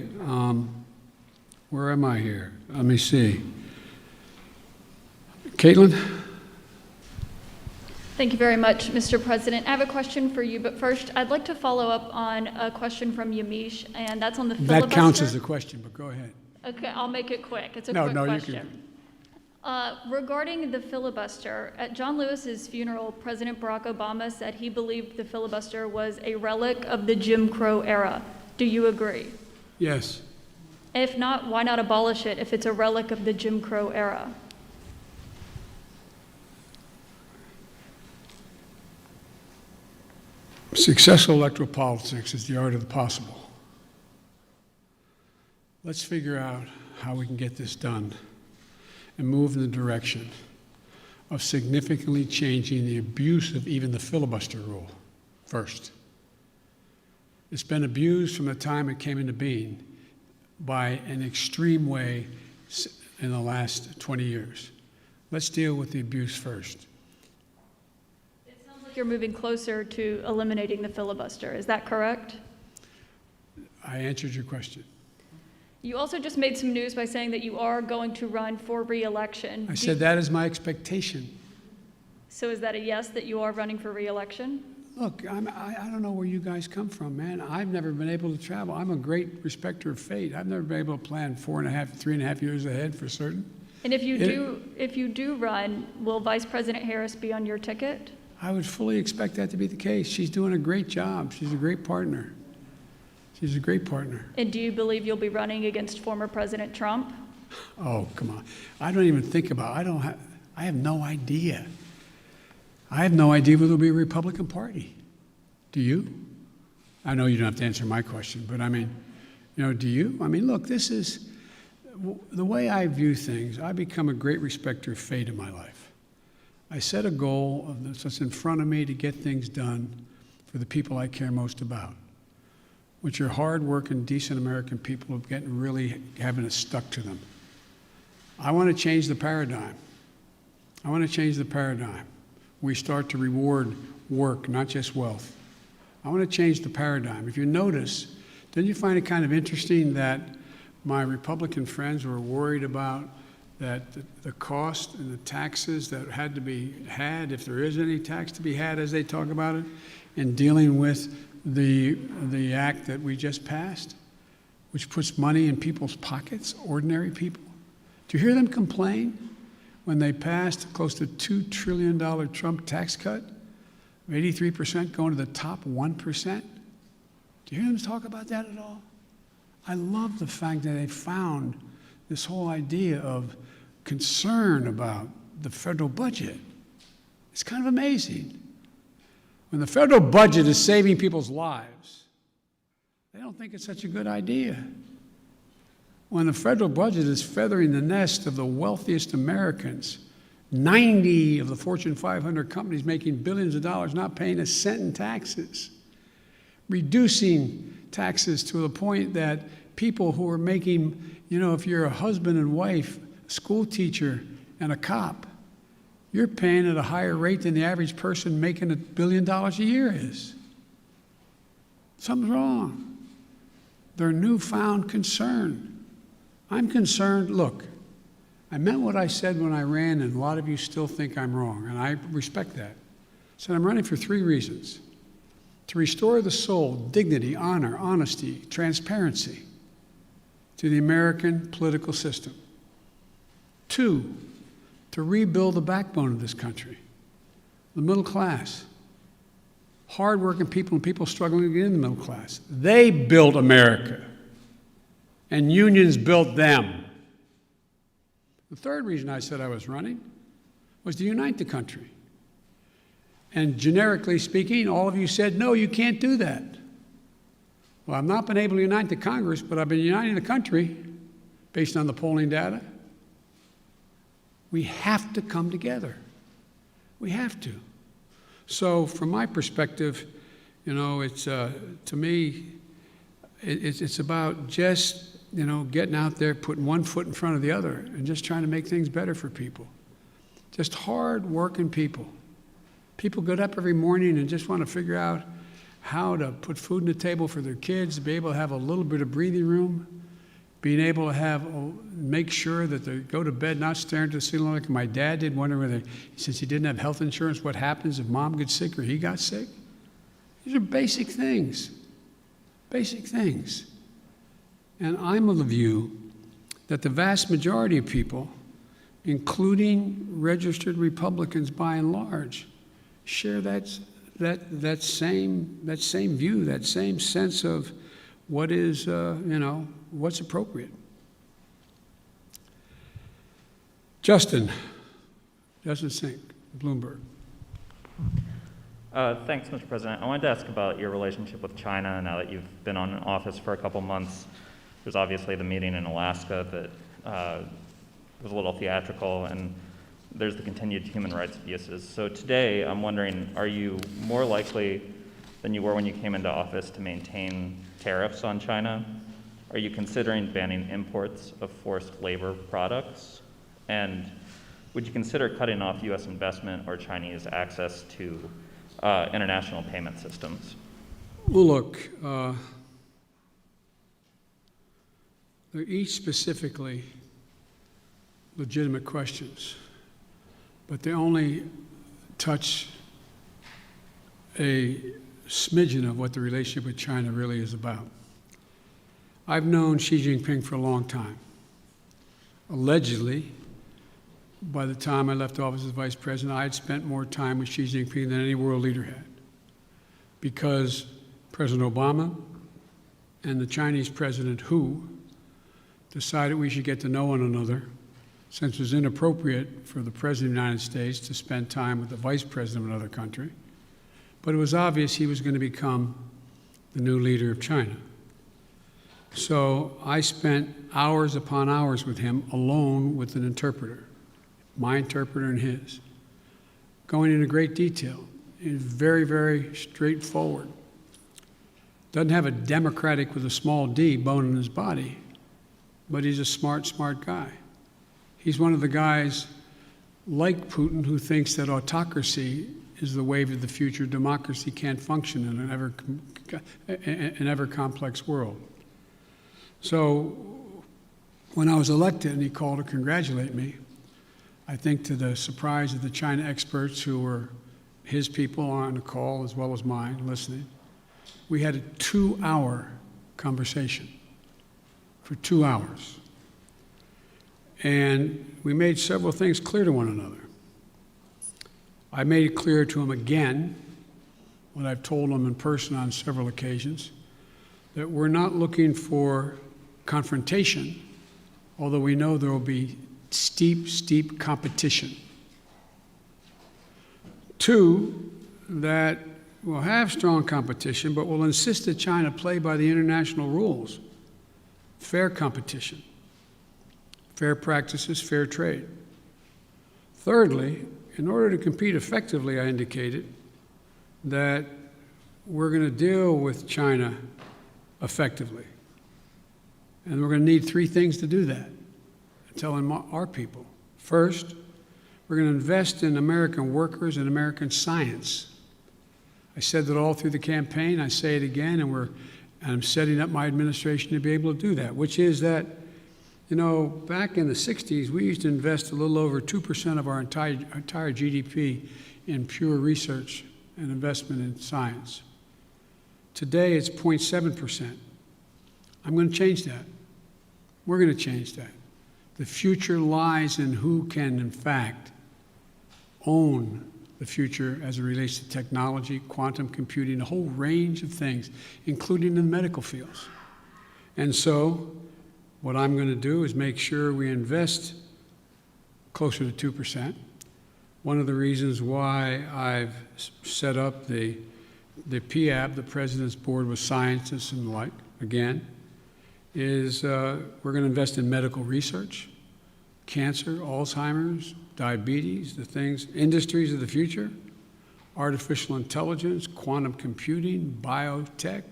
where am I here? Let me see. Caitlin? Thank you very much, Mr. President. I have a question for you, but first, I'd like to follow up on a question from Yamiche, and that's on the filibuster. That counts as a question, but go ahead. Okay, I'll make it quick. It's a No, quick no, you question. Regarding the filibuster, at John Lewis's funeral, President Barack Obama said he believed the filibuster was a relic of the Jim Crow era. Do you agree? Yes. If not, why not abolish it if it's a relic of the Jim Crow era? Successful electoral politics is the art of the possible. Let's figure out how we can get this done and move in the direction of significantly changing the abuse of even the filibuster rule first. It's been abused from the time it came into being by an extreme way in the last 20 years. Let's deal with the abuse first. You're moving closer to eliminating the filibuster. Is that correct? I answered your question. You also just made some news by saying that you are going to run for re-election. I said that is my expectation. So is that a yes, that you are running for re-election? Look, I don't know where you guys come from, man. I've never been able to travel. I'm a great respecter of fate. I've never been able to plan 3.5 years ahead for certain. And if you do run, will Vice President Harris be on your ticket? I would fully expect that to be the case. She's doing a great job. She's a great partner. She's a great partner. And do you believe you'll be running against former President Trump? Oh, come on. I don't even think about it. I have no idea. I have no idea whether there'll be a Republican Party. Do you? I know you don't have to answer my question, but I mean, do you? I mean, look, this is the way I view things. I become a great respecter of fate in my life. I set a goal of that's in front of me to get things done for the people I care most about, which are hard-working, decent American people who are really having it stuck to them. I want to change the paradigm. I want to change the paradigm. We start to reward work, not just wealth. I want to change the paradigm. If you notice, didn't you find it kind of interesting that my Republican friends were worried about that the cost and the taxes that had to be had, if there is any tax to be had as they talk about it, in dealing with the act that we just passed, which puts money in people's pockets, ordinary people? Do you hear them complain when they passed close to $2 trillion Trump tax cut, 83% going to the top 1%? Do you hear them talk about that at all? I love the fact that they found this whole idea of concern about the federal budget. It's kind of amazing. When the federal budget is saving people's lives, they don't think it's such a good idea. When the federal budget is feathering the nest of the wealthiest Americans, 90 of the Fortune 500 companies making billions of dollars, not paying a cent in taxes, reducing taxes to the point that people who are making, if you're a husband and wife, a school teacher, and a cop, you're paying at a higher rate than the average person making $1 billion a year is. Something's wrong. Their newfound concern. I'm concerned, look, I meant what I said when I ran, and a lot of you still think I'm wrong, and I respect that. I said I'm running for 3 reasons. To restore the soul, dignity, honor, honesty, transparency to the American political system. 2, to rebuild the backbone of this country, the middle class, hardworking people and people struggling to get in the middle class. They built America, and unions built them. The 3rd reason I said I was running was to unite the country. And generically speaking, all of you said, no, you can't do that. Well, I've not been able to unite the Congress, but I've been uniting the country based on the polling data. We have to come together. We have to. So from my perspective, it's to me, it's about just, getting out there, putting one foot in front of the other, and just trying to make things better for people. just hard-working people. People get up every morning and just want to figure out how to put food on the table for their kids, be able to have a little bit of breathing room, being able to have, make sure that they go to bed not staring at the ceiling like my dad did, wondering whether, since he didn't have health insurance, what happens if mom gets sick or he got sick. These are basic things, basic things. And I'm of the view that the vast majority of people, including registered Republicans by and large, share that same view, that same sense of what is, what's appropriate. Justin Sink, Bloomberg. Thanks, Mr. President. I wanted to ask about your relationship with China now that you've been in office for a couple months. There's obviously the meeting in Alaska that was a little theatrical, and there's the continued human rights abuses. So today, I'm wondering, are you more likely than you were when you came into office to maintain tariffs on China? Are you considering banning imports of forced labor products? And would you consider cutting off U.S. investment or Chinese access to international payment systems? Well, look, they're each specifically legitimate questions, but they only touch a smidgen of what the relationship with China really is about. I've known Xi Jinping for a long time. Allegedly, by the time I left office as vice president, I had spent more time with Xi Jinping than any world leader had, because President Obama and the Chinese President Hu decided we should get to know one another, since it was inappropriate for the President of the United States to spend time with the Vice President of another country. But it was obvious he was going to become the new leader of China. So I spent hours upon hours with him alone with an interpreter, my interpreter and his, going into great detail. He's very, very straightforward. Doesn't have a democratic with a small d bone in his body, but he's a smart guy. He's one of the guys like Putin who thinks that autocracy is the wave of the future. Democracy can't function in an ever complex world. So when I was elected and he called to congratulate me, I think to the surprise of the China experts who were his people on the call as well as mine listening, we had a 2-hour conversation for 2 hours. And we made several things clear to one another. I made it clear to him again, what I've told him in person on several occasions, that we're not looking for confrontation, although we know there will be steep competition. 2, that we'll have strong competition, but we'll insist that China play by the international rules. Fair competition, fair practices, fair trade. Thirdly, in order to compete effectively, I indicated that we're going to deal with China effectively. And we're going to need 3 things to do that, telling our people. First, we're going to invest in American workers and American science. I said that all through the campaign. I say it again, and I'm setting up my administration to be able to do that, which is that, back in the 60s, we used to invest a little over 2% of our entire GDP in pure research and investment in science. Today, it's 0.7%. I'm going to change that. We're going to change that. The future lies in who can, in fact, own the future as it relates to technology, quantum computing, a whole range of things, including in the medical fields. And so what I'm going to do is make sure we invest closer to 2%. One of the reasons why I've set up the PAB, the President's Board with scientists and the like, again, is we're going to invest in medical research, cancer, Alzheimer's, diabetes, the things, industries of the future, artificial intelligence, quantum computing, biotech,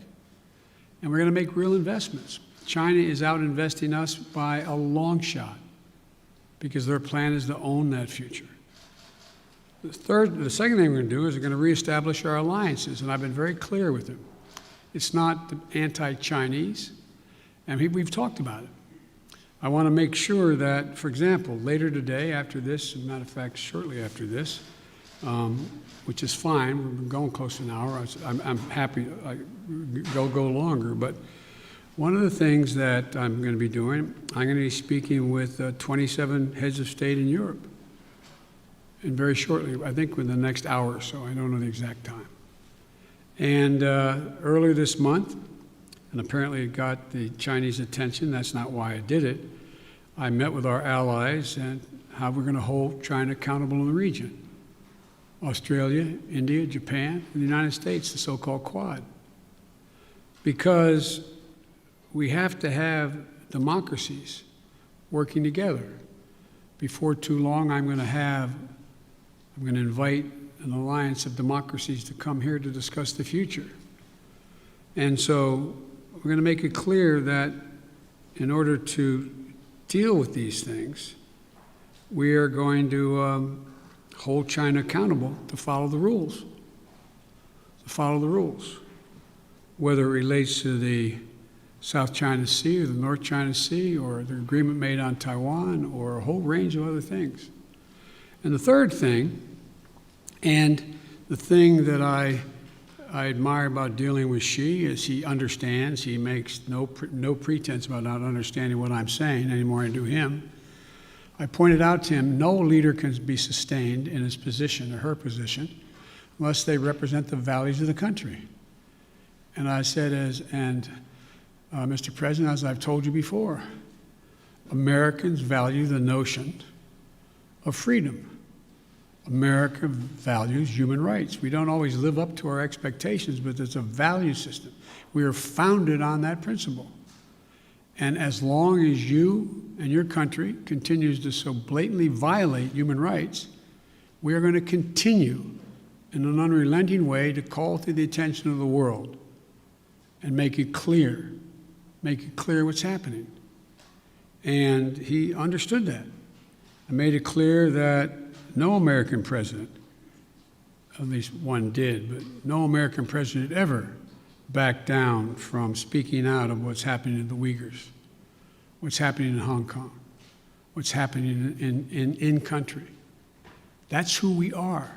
and we're going to make real investments. China is out investing us by a long shot because their plan is to own that future. The second thing we're going to do is we're going to reestablish our alliances, and I've been very clear with him. It's not anti-Chinese, and we've talked about it. I want to make sure that, for example, later today, after this, as a matter of fact, shortly after this, which is fine, we've been going close to an hour. I'm happy go longer, but one of the things that I'm going to be doing, I'm going to be speaking with 27 heads of state in Europe. And very shortly, I think within the next hour or so, I don't know the exact time. And earlier this month, and apparently it got the Chinese attention, that's not why I did it, I met with our allies and how we're going to hold China accountable in the region. Australia, India, Japan, and the United States, the so-called Quad. Because we have to have democracies working together. Before too long, I'm going to invite an alliance of democracies to come here to discuss the future. And so we're going to make it clear that in order to deal with these things, we are going to hold China accountable to follow the rules. To follow the rules. Whether it relates to the South China Sea or the North China Sea or the agreement made on Taiwan or a whole range of other things. And the third thing, and the thing that I admire about dealing with Xi is he understands, he makes no pretense about not understanding what I'm saying any more than I do him. I pointed out to him, no leader can be sustained in his position or her position unless they represent the values of the country. And I said, Mr. President, as I've told you before, Americans value the notion of freedom. America values human rights. We don't always live up to our expectations, but there's a value system. We are founded on that principle. And as long as you and your country continues to so blatantly violate human rights, we are going to continue in an unrelenting way to call to the attention of the world and make it clear what's happening. And he understood that. I made it clear that no American president, at least one did, but no American president ever backed down from speaking out of what's happening in the Uyghurs, what's happening in Hong Kong, what's happening in country. That's who we are.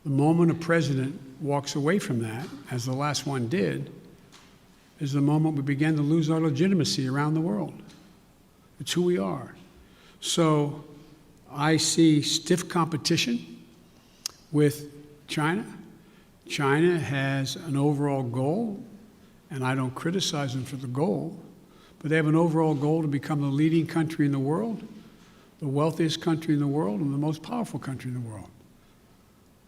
The moment a president walks away from that, as the last one did, is the moment we begin to lose our legitimacy around the world. It's who we are. So I see stiff competition with China. China has an overall goal, and I don't criticize them for the goal, but they have an overall goal to become the leading country in the world, the wealthiest country in the world, and the most powerful country in the world.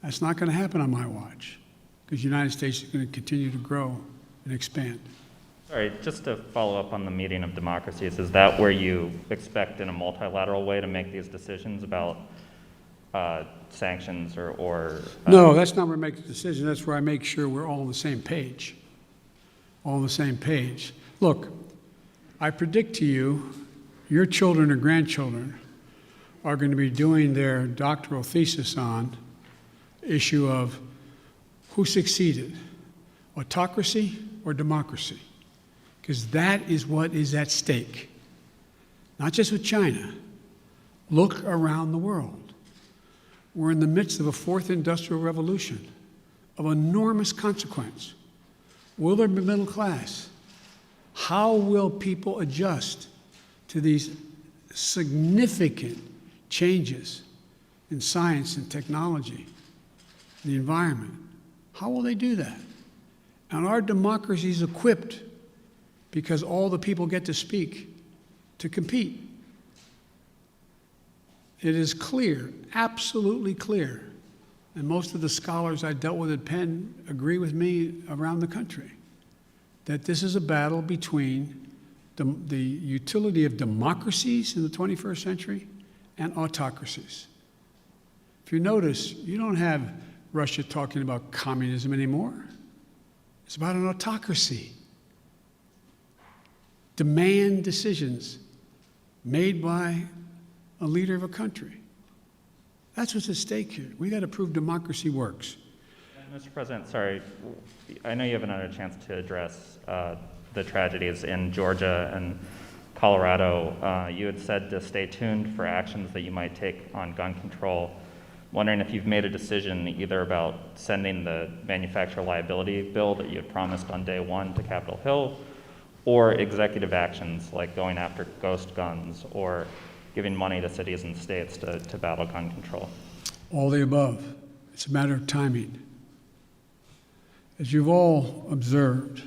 That's not going to happen on my watch, because the United States is going to continue to grow and expand. Sorry, just to follow up on the meeting of democracies, is that where you expect in a multilateral way to make these decisions about sanctions or No, that's not where I make the decision. That's where I make sure we're all on the same page. All on the same page. Look, I predict to you, your children or grandchildren are going to be doing their doctoral thesis on the issue of who succeeded, autocracy or democracy. Because that is what is at stake. Not just with China. Look around the world. We're in the midst of a fourth industrial revolution of enormous consequence. Will there be middle class? How will people adjust to these significant changes in science and technology, the environment? How will they do that? And our democracy is equipped because all the people get to speak, to compete. It is clear, absolutely clear, and most of the scholars I dealt with at Penn agree with me around the country, that this is a battle between the utility of democracies in the 21st century and autocracies. If you notice, you don't have Russia talking about communism anymore. It's about an autocracy. Demand decisions made by a leader of a country. That's what's at stake here. We got to prove democracy works. Mr. President, sorry, I know you haven't had a chance to address the tragedies in Georgia and Colorado. You had said to stay tuned for actions that you might take on gun control. Wondering if you've made a decision either about sending the manufacturer liability bill that you had promised on day one to Capitol Hill, or executive actions like going after ghost guns or giving money to cities and states to battle gun control. All the above. It's a matter of timing. As you've all observed,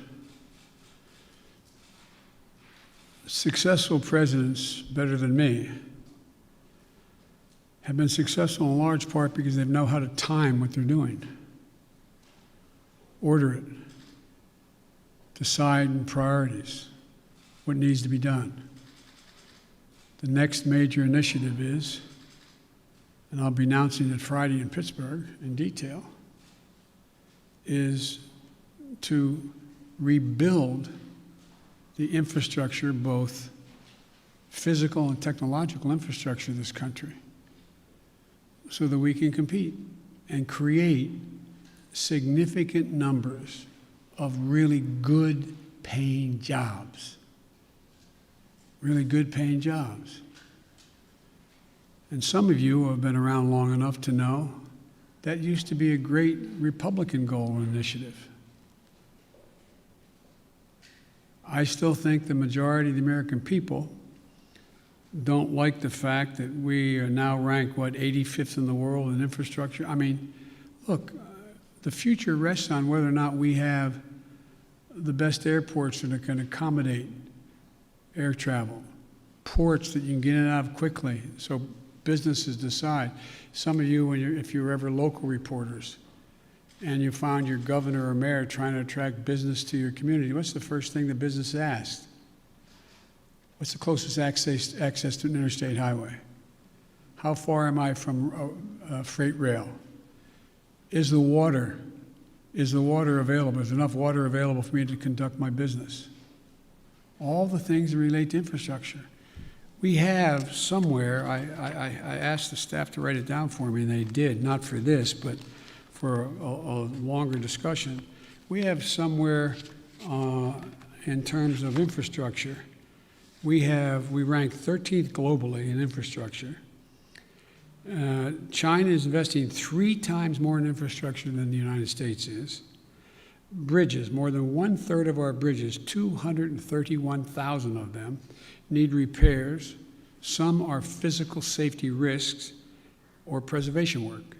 successful presidents, better than me, have been successful in large part because they know how to time what they're doing, order it, decide in priorities what needs to be done. The next major initiative is, and I'll be announcing it Friday in Pittsburgh in detail, is to rebuild the infrastructure, both physical and technological infrastructure of this country, so that we can compete and create significant numbers of really good paying jobs. Really good paying jobs. And some of you have been around long enough to know that used to be a great Republican goal and initiative. I still think the majority of the American people don't like the fact that we are now ranked, 85th in the world in infrastructure. I mean, look, the future rests on whether or not we have the best airports that can accommodate air travel, ports that you can get in and out of quickly so businesses decide. Some of you, if you're ever local reporters and you found your governor or mayor trying to attract business to your community, what's the first thing the business asked? What's the closest access to an interstate highway? How far am I from freight rail? Is the water available? Is enough water available for me to conduct my business? All the things that relate to infrastructure. We have somewhere, I asked the staff to write it down for me, and they did, not for this, but for a longer discussion. We have somewhere in terms of infrastructure, we rank 13th globally in infrastructure. China is investing 3 times more in infrastructure than the United States is. Bridges, more than 1/3 of our bridges, 231,000 of them, need repairs. Some are physical safety risks or preservation work.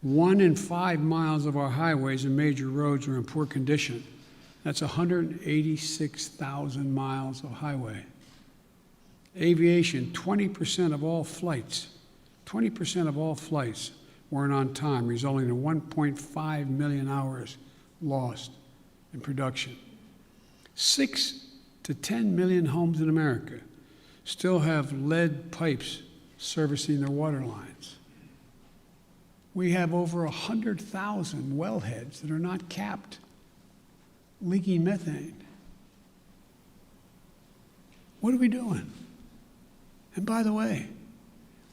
1 in 5 miles of our highways and major roads are in poor condition. That's 186,000 miles of highway. Aviation, 20% of all flights weren't on time, resulting in 1.5 million hours lost in production. 6 to 10 million homes in America still have lead pipes servicing their water lines. We have over 100,000 wellheads that are not capped, leaking methane. What are we doing? And by the way,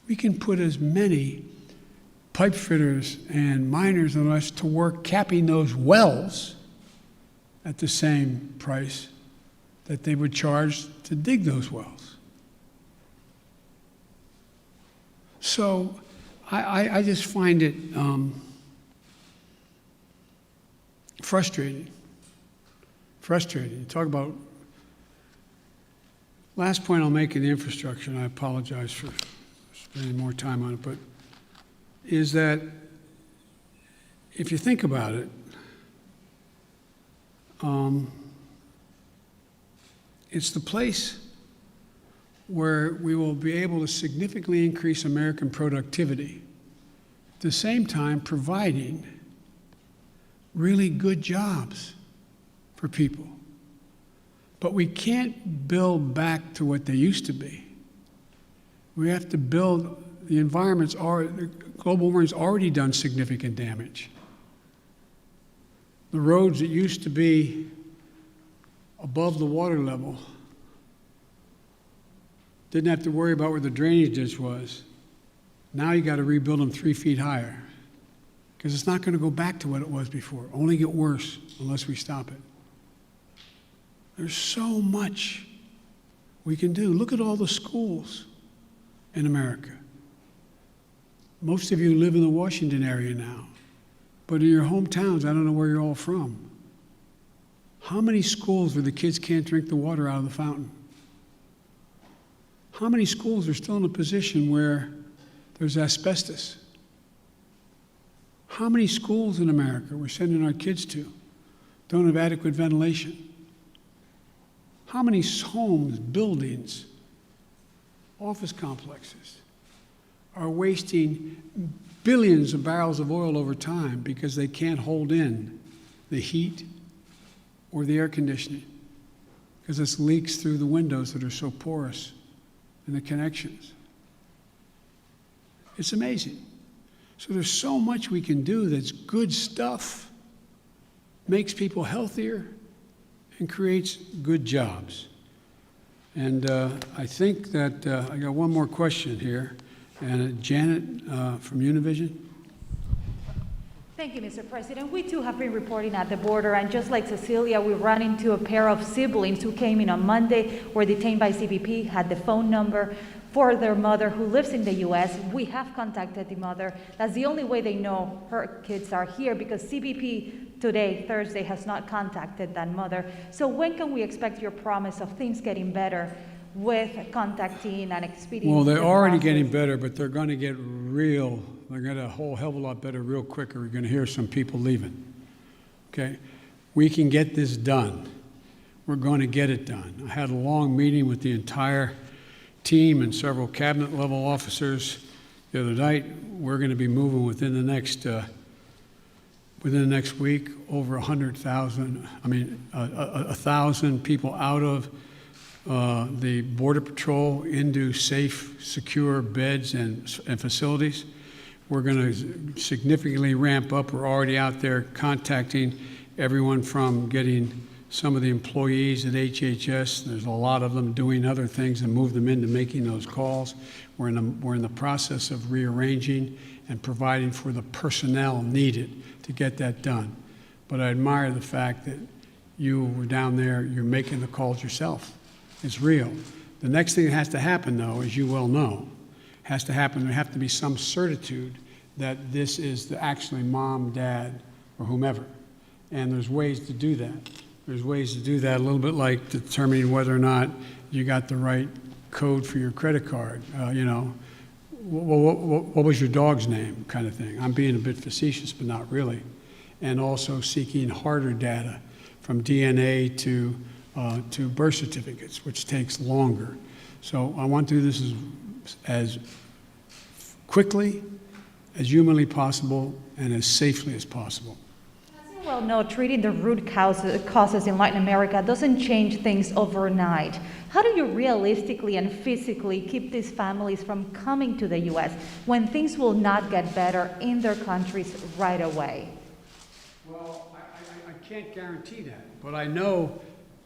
we can put as many pipe fitters and miners on us to work capping those wells at the same price that they would charge to dig those wells. So I just find it frustrating. Talk about, last point I'll make in the infrastructure, and I apologize for spending more time on it, but is that if you think about it, it's the place where we will be able to significantly increase American productivity, at the same time providing really good jobs for people. But we can't build back to what they used to be. We have to build, the global warming's already done significant damage. The roads that used to be above the water level didn't have to worry about where the drainage ditch was. Now you got to rebuild them 3 feet higher because it's not going to go back to what it was before. Only get worse unless we stop it. There's so much we can do. Look at all the schools in America. Most of you live in the Washington area now, but in your hometowns, I don't know where you're all from. How many schools where the kids can't drink the water out of the fountain? How many schools are still in a position where there's asbestos? How many schools in America we're sending our kids to don't have adequate ventilation? How many homes, buildings, office complexes are wasting billions of barrels of oil over time because they can't hold in the heat or the air conditioning because it leaks through the windows that are so porous and the connections? It's amazing. So there's so much we can do that's good stuff, makes people healthier, and creates good jobs. And I think that I got one more question here. And Janet from Univision. Thank you, Mr. President. We too have been reporting at the border, and just like Cecilia, we ran into a pair of siblings who came in on Monday, were detained by CBP, had the phone number for their mother who lives in the U.S. We have contacted the mother. That's the only way they know her kids are here, because CBP today, Thursday, has not contacted that mother. So when can we expect your promise of things getting better with contacting and expediting? Well, they're the already process? getting better, but they're going to get they're going to a whole hell of a lot better real quick, or we're going to hear some people leaving. Okay? We can get this done. We're going to get it done. I had a long meeting with the entire team and several cabinet level officers the other night. We're going to be moving within the next week over 100,000, 1,000 people out of the Border Patrol into safe, secure beds and facilities. We're going to significantly ramp up. We're already out there contacting everyone from getting some of the employees at HHS. There's a lot of them doing other things and move them into making those calls. We're in the process of rearranging and providing for the personnel needed to get that done. But I admire the fact that you were down there, you're making the calls yourself. It's real. The next thing that has to happen, though, as you well know, has to happen. There have to be some certitude that this is actually mom, dad, or whomever. And there's ways to do that. There's ways to do that, a little bit like determining whether or not you got the right code for your credit card. What was your dog's name, kind of thing. I'm being a bit facetious, but not really. And also seeking harder data from DNA to birth certificates, which takes longer. So I want to do this as quickly, as humanly possible, and as safely as possible. As you well know, treating the root causes in Latin America doesn't change things overnight. How do you realistically and physically keep these families from coming to the U.S. when things will not get better in their countries right away? Well, I can't guarantee that, but I know,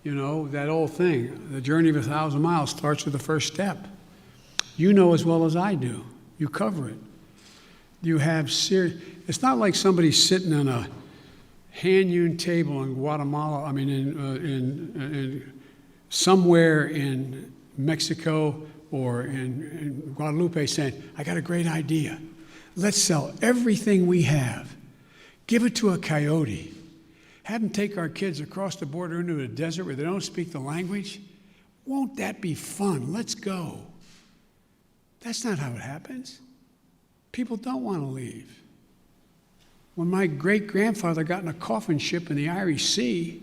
that old thing, the journey of 1,000 miles starts with the first step. You know as well as I do. You cover it. You have it's not like somebody sitting on a hand-hewn table in Guatemala, in somewhere in Mexico or in Guadalupe saying, I got a great idea. Let's sell everything we have. Give it to a coyote. Have them take our kids across the border into a desert where they don't speak the language. Won't that be fun? Let's go. That's not how it happens. People don't want to leave. When my great-grandfather got in a coffin ship in the Irish Sea,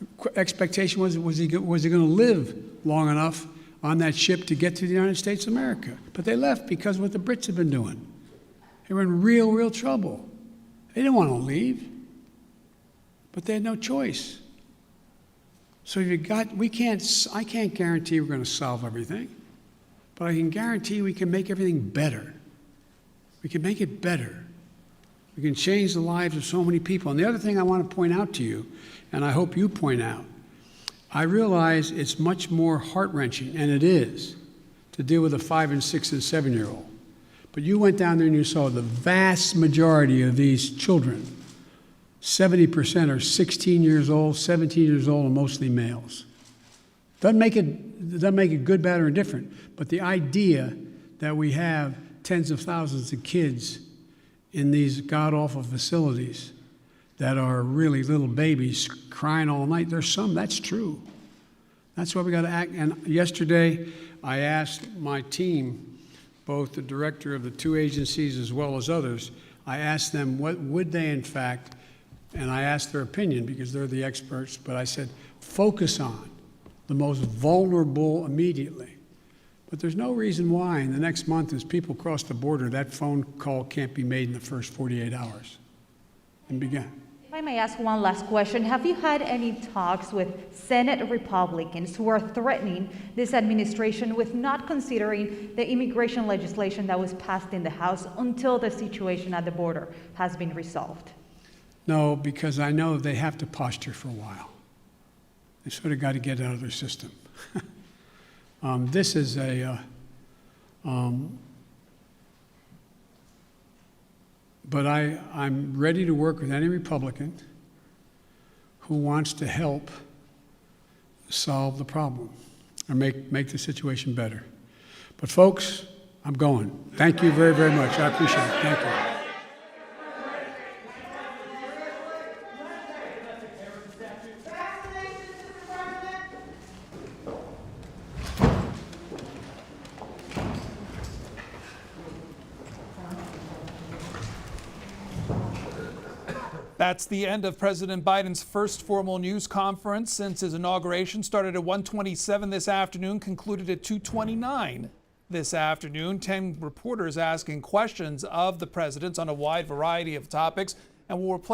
the expectation was he going to live long enough on that ship to get to the United States of America. But they left because of what the Brits had been doing. They were in real trouble. They didn't want to leave, but they had no choice. So I can't guarantee we're going to solve everything, but I can guarantee we can make everything better. We can make it better. We can change the lives of so many people. And the other thing I want to point out to you, and I hope you point out, I realize it's much more heart-wrenching, and it is, to deal with a 5- and 6- and 7-year-old. But you went down there and you saw the vast majority of these children, 70% are 16 years old, 17 years old, and mostly males. Doesn't make it good, bad, or indifferent, but the idea that we have tens of thousands of kids in these god-awful facilities that are really little babies crying all night, there's some, that's true. That's why we got to act. And yesterday, I asked my team, both the director of the two agencies as well as others, I asked them what would they in fact, and I asked their opinion because they're the experts, but I said, focus on the most vulnerable immediately. But there's no reason why in the next month as people cross the border, that phone call can't be made in the first 48 hours and begin. If I may ask one last question, have you had any talks with Senate Republicans who are threatening this administration with not considering the immigration legislation that was passed in the House until the situation at the border has been resolved? No, because I know they have to posture for a while. They sort of got to get out of their system. This is a, but I'm ready to work with any Republican who wants to help solve the problem or make the situation better. But folks, I'm going. Thank you very, very much. I appreciate it. Thank you. That's the end of President Biden's first formal news conference since his inauguration. Started at 1:27 this afternoon, concluded at 2:29 this afternoon. 10 reporters asking questions of the president on a wide variety of topics, and will replace